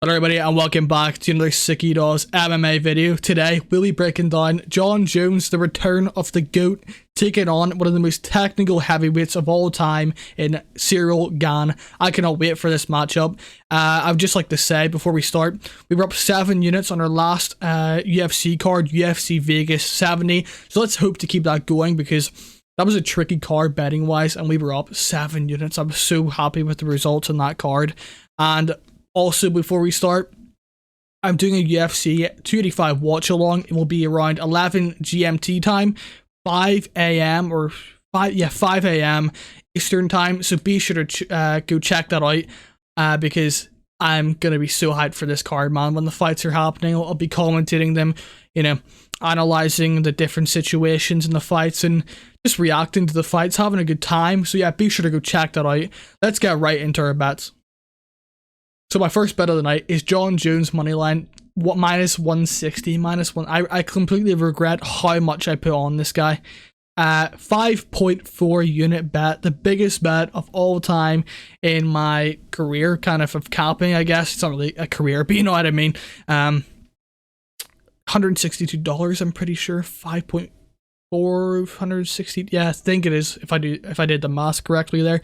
Hello everybody and welcome back to another Sicky Dolls MMA video. Today we'll be breaking down Jon Jones, the return of the GOAT, taking on one of the most technical heavyweights of all time in Ciryl Gane. I cannot wait for this matchup. I would just like to say before we start, we were up 7 units on our last UFC card, UFC Vegas 70, so let's hope to keep that going because that was a tricky card betting wise and we were up 7 units. I'm so happy with the results on that card. And also, before we start, I'm doing a UFC 285 watch along. It will be around 11 GMT time, 5 a.m. or 5 a.m. Eastern time. So be sure to go check that out because I'm gonna be so hyped for this card, man. When the fights are happening, I'll be commentating them, you know, analyzing the different situations in the fights and just reacting to the fights, having a good time. So yeah, be sure to go check that out. Let's get right into our bets. So my first bet of the night is Jon Jones moneyline, minus 160, minus one. I completely regret how much I put on this guy. 5.4 unit bet, the biggest bet of all time in my career, kind of capping, I guess. It's not really a career, but you know what I mean. $162, I'm pretty sure. 5.460. Yeah, I think it is. If I did the math correctly there.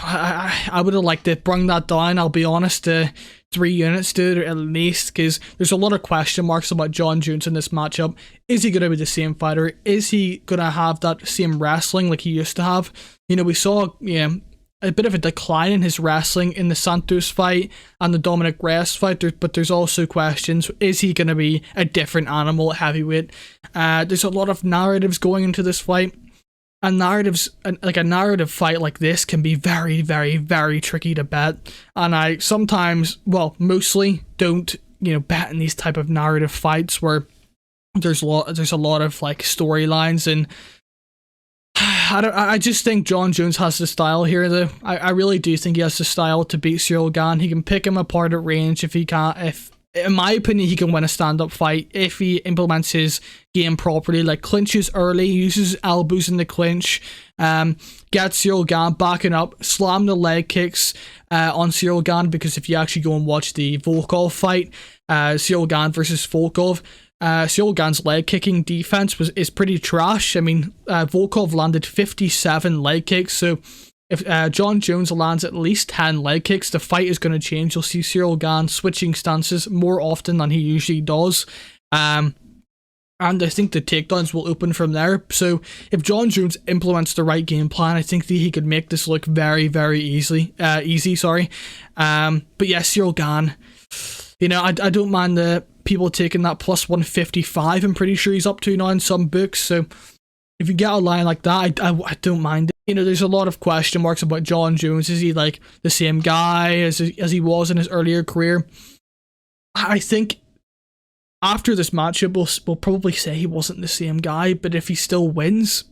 I would have liked to bring that down, I'll be honest, to 3 units, dude, at least, because there's a lot of question marks about Jon Jones in this matchup. Is he going to be the same fighter? Is he going to have that same wrestling like he used to have? You know, we saw a bit of a decline in his wrestling in the Santos fight and the Dominic Reyes fight, but there's also questions. Is he going to be a different animal at heavyweight? There's a lot of narratives going into this fight. And narratives, like a narrative fight like this can be very, very, very tricky to bet. And I sometimes, well, mostly don't, bet in these type of narrative fights where there's a lot of like storylines. And I just think Jon Jones has the style here, though. I really do think he has the style to beat Ciryl Gane. He can pick him apart at range if he can't, in my opinion, he can win a stand-up fight if he implements his game properly, like clinches early, uses elbows in the clinch, gets Ciryl Gane backing up, slam the leg kicks on Ciryl Gane, because if you actually go and watch the Volkov fight, Ciryl Gane versus Volkov, Ciryl Gane's leg kicking defense is pretty trash. I mean, Volkov landed 57 leg kicks, so if Jon Jones lands at least 10 leg kicks, the fight is going to change. You'll see Ciryl Gane switching stances more often than he usually does. And I think the takedowns will open from there. So if Jon Jones implements the right game plan, I think that he could make this look very, very easy. But yeah, Ciryl Gane, I don't mind the people taking that plus 155. I'm pretty sure he's up to now in some books. So if you get a line like that, I don't mind it. There's a lot of question marks about Jon Jones. Is he like the same guy as he was in his earlier career? I think after this matchup, we'll probably say he wasn't the same guy. But if he still wins,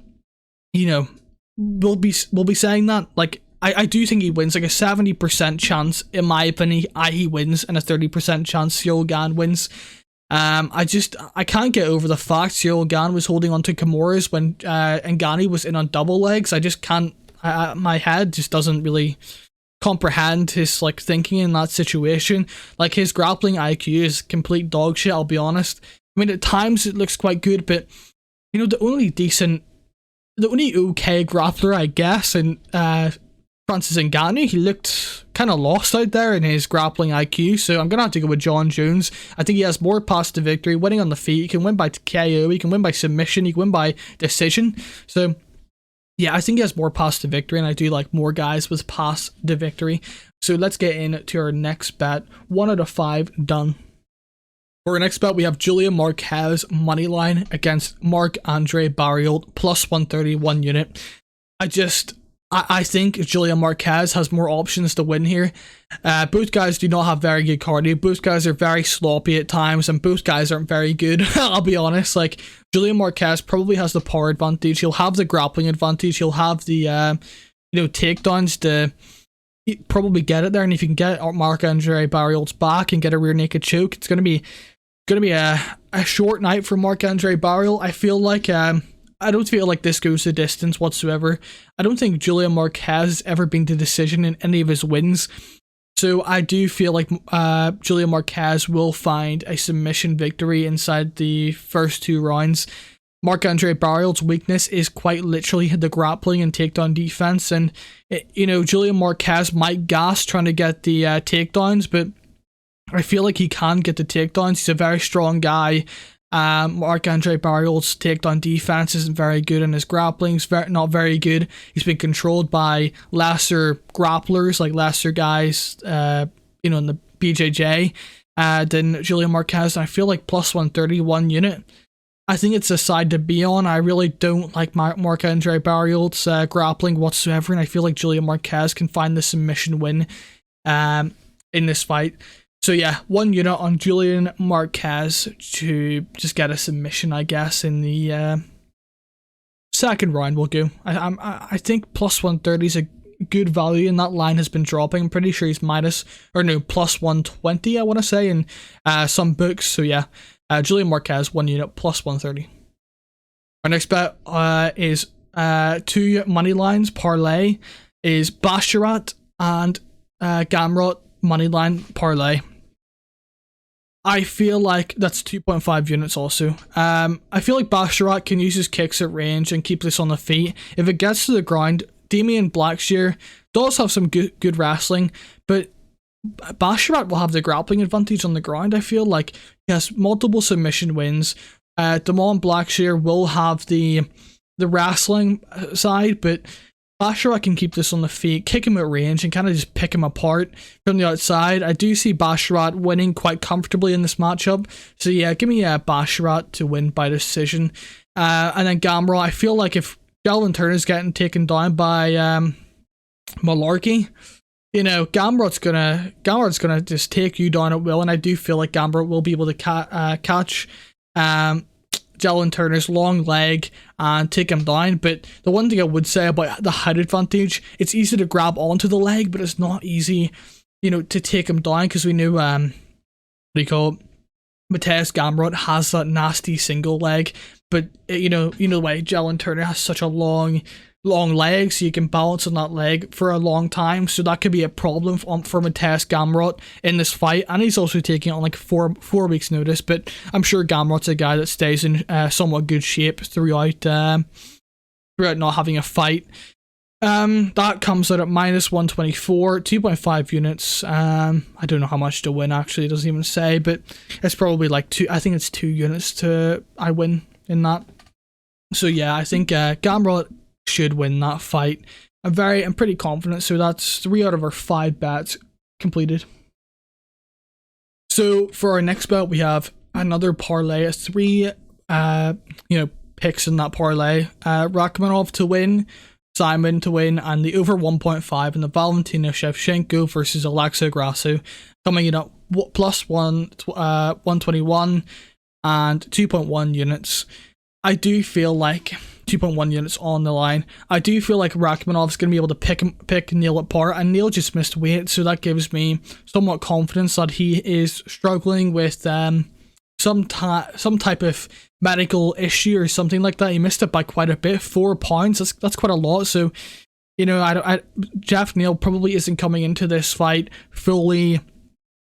we'll be saying that. Like I do think he wins, like a 70% chance, in my opinion, he wins, and a 30% chance Ciryl Gane wins. I can't get over the fact Ciryl Gane was holding onto Kimura's when Ngannou was in on double legs. I just can't, my head just doesn't really comprehend his like thinking in that situation. Like his grappling IQ is complete dog shit, I'll be honest. I mean, at times it looks quite good, but the only okay grappler, I guess, and Francis Ngannou, he looked kind of lost out there in his grappling IQ, so I'm going to have to go with Jon Jones. I think he has more paths to victory, winning on the feet. He can win by KO, he can win by submission, he can win by decision. So yeah, I think he has more paths to victory, and I do like more guys with paths to victory. So let's get into our next bet. 1 out of 5 done. For our next bet, we have Julian Marquez moneyline against Marc-Andre Barriault plus 131 unit. I think Julian Marquez has more options to win here. Both guys do not have very good cardio. Both guys are very sloppy at times, and both guys aren't very good. I'll be honest. Like, Julian Marquez probably has the power advantage. He'll have the grappling advantage. He'll have the takedowns to probably get it there. And if you can get Marc-Andre Barriault's back and get a rear naked choke, it's gonna be a short night for Marc-Andre Barriault. I feel like I don't feel like this goes the distance whatsoever. I don't think Julian Marquez has ever been to decision in any of his wins. So I do feel like Julian Marquez will find a submission victory inside the first 2 rounds. Marc-Andre Barriault's weakness is quite literally the grappling and takedown defense, and Julian Marquez might gas trying to get the takedowns, but I feel like he can get the takedowns. He's a very strong guy. Marc-Andre Barriault's takedown defense isn't very good, and his grappling's not very good. He's been controlled by lesser grapplers, like lesser guys, in the BJJ, than Julian Marquez. And I feel like plus 130 1 unit, I think it's a side to be on. I really don't like Marc-Andre Barriault's grappling whatsoever, and I feel like Julian Marquez can find the submission win in this fight. So yeah, 1 unit on Julian Marquez to just get a submission, I guess, in the second round. We'll go. I think plus 130 is a good value, and that line has been dropping. I'm pretty sure he's plus 120, I want to say, in some books. So yeah, Julian Marquez, 1 unit, plus 130. Our next bet is 2 money lines parlay, is Basharat and Gamrot moneyline parlay. I feel like that's 2.5 units also. I feel like Basharat can use his kicks at range and keep this on the feet. If it gets to the ground, Damian Blackshear does have some good wrestling, but Basharat will have the grappling advantage on the ground. I feel like he has multiple submission wins. Damon Blackshear will have the wrestling side, but Basharat can keep this on the feet, kick him at range, and kind of just pick him apart from the outside. I do see Basharat winning quite comfortably in this matchup. So yeah, give me Basharat to win by decision. And then Gamrot, I feel like if Galvin Turner's getting taken down by Malarkey, Gamrot's gonna just take you down at will, and I do feel like Gamrot will be able to catch Jalen Turner's long leg and take him down. But the one thing I would say about the height advantage, it's easy to grab onto the leg, but it's not easy, to take him down, because we knew Mateus Gamrot has that nasty single leg. But the way Jalen Turner has such a long legs, so you can balance on that leg for a long time, so that could be a problem for Mateus Gamrot in this fight. And he's also taking it on like four weeks notice, but I'm sure Gamrot's a guy that stays in somewhat good shape throughout not having a fight. That comes out at minus 124, 2.5 units. I don't know how much to win, actually, it doesn't even say, but it's probably like 2, I think it's 2 units to I win in that. So yeah, I think Gamrot should win that fight. I'm pretty confident. So that's 3 out of our 5 bets completed. So for our next bet, we have another parlay. It's 3 picks in that parlay. Rakhmonov to win, Simon to win, and the over 1.5 in the Valentina Shevchenko versus Alexa Grasso, coming in at plus 121 and 2.1 units. I do feel like 2.1 units on the line. I do feel like Rakhmonov's going to be able to pick Neil apart, and Neil just missed weight, so that gives me somewhat confidence that he is struggling with some type of medical issue or something like that. He missed it by quite a bit, 4 pounds. That's quite a lot. So Jeff Neal probably isn't coming into this fight fully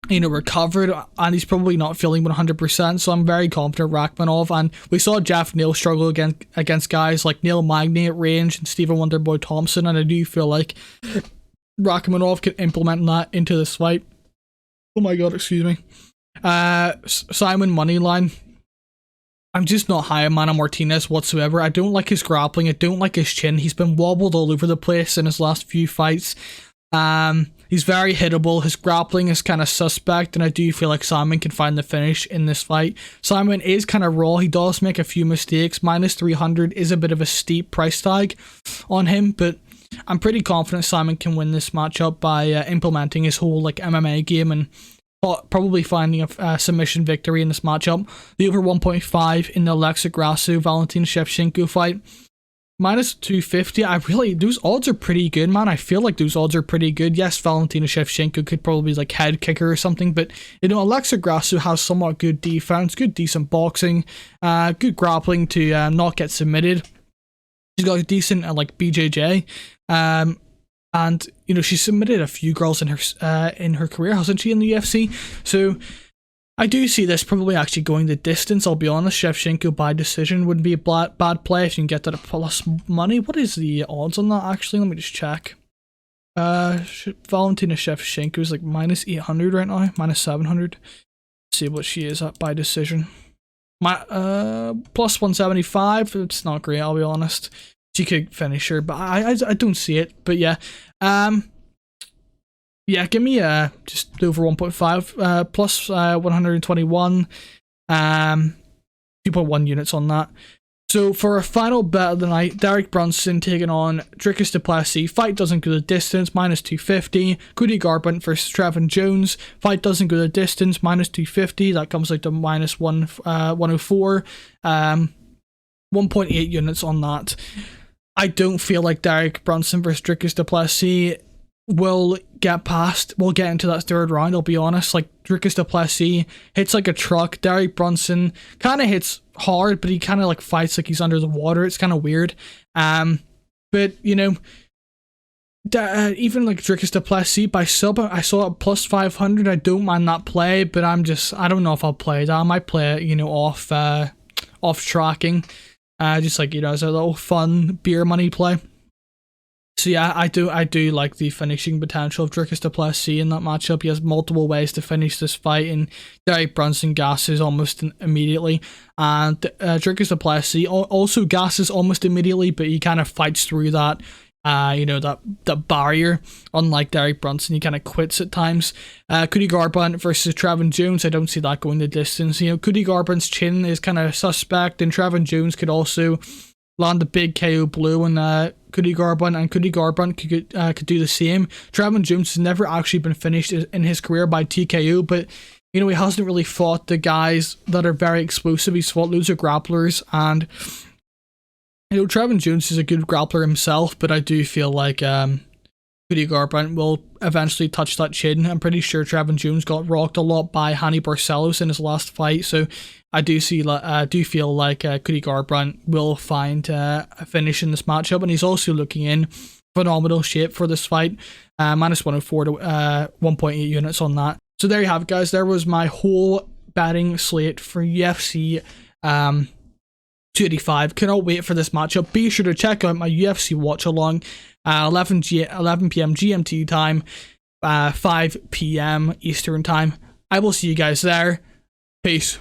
recovered, and he's probably not feeling 100%, so I'm very confident Rakhmonov. And we saw Jeff Neal struggle against guys like Neil Magny at range and Stephen Wonderboy Thompson, and I do feel like Rakhmonov can implement that into this fight. Oh my god, excuse me. Simon moneyline. I'm just not high on Mana Martinez whatsoever. I don't like his grappling, I don't like his chin. He's been wobbled all over the place in his last few fights. He's very hittable. His grappling is kind of suspect, and I do feel like Simon can find the finish in this fight. Simon is kind of raw. He does make a few mistakes. Minus 300 is a bit of a steep price tag on him, but I'm pretty confident Simon can win this matchup by implementing his whole MMA game and probably finding a submission victory in this matchup. The over 1.5 in the Alexa Grasso Valentina Shevchenko fight, minus 250. Those odds are pretty good, man. I feel like those odds are pretty good. Yes, Valentina Shevchenko could probably be head kicker or something, but Alexa Grasso has somewhat good defense, good decent boxing, good grappling to not get submitted. She's got a decent BJJ. And you know, she submitted a few girls in her career, hasn't she, in the UFC? So I do see this probably actually going the distance. I'll be honest, Shevchenko by decision wouldn't be a bad play if you can get that at plus money. What is the odds on that actually? Let me just check. Valentina Shevchenko is like minus 800 right now, minus 700. See what she is at by decision. Plus 175. It's not great, I'll be honest. She could finish her, but I don't see it. But yeah, yeah, give me just over 1.5 plus 121, 2.1 units on that. So for a final bet of the night, Derek Brunson taking on Dricus du Plessis. Fight doesn't go the distance, minus 250. Cody Garbrandt versus Trevin Jones. Fight doesn't go the distance, minus 250. That comes out to minus 104. 1.8 units on that. I don't feel like Derek Brunson versus Dricus du Plessis will get into that third round, I'll be honest. Like, Dricus du Plessis hits like a truck. Derek Brunson kind of hits hard, but he kind of like fights like he's under the water. It's kind of weird. But you know, even like Dricus du Plessis by sub, I saw it plus 500. I don't mind that play, but I don't know if I'll play that. I might play it, you know, off tracking, just like, you know, as a little fun beer money play. So yeah, I do like the finishing potential of Dricus du Plessis in that matchup. He has multiple ways to finish this fight, and Derek Brunson gasses almost immediately, and Dricus du Plessis also gasses almost immediately, but he kind of fights through that, you know, that barrier. Unlike Derek Brunson, he kind of quits at times. Cody Garbrandt versus Trevin Jones, I don't see that going the distance. You know, Cody Garbrandt's chin is kind of suspect, and Trevin Jones could also land a big KO blow on Cody Garbrandt, and Cody Garbrandt could do the same. Trevin Jones has never actually been finished in his career by TKO, but you know, he hasn't really fought the guys that are very explosive. He's fought loads of grapplers, and you know, Trevin Jones is a good grappler himself, but I do feel like Cody Garbrandt will eventually touch that chin. I'm pretty sure Trevin Jones got rocked a lot by Hany Barcelos in his last fight, so I do feel like Cody Garbrandt will find a finish in this matchup, and he's also looking in phenomenal shape for this fight. Minus 104 to 1.8 units on that. So there you have it, guys. There was my whole betting slate for UFC 285. Cannot wait for this matchup. Be sure to check out my UFC watch along. 11 p.m. GMT time, 5 p.m. Eastern time. I will see you guys there. Peace.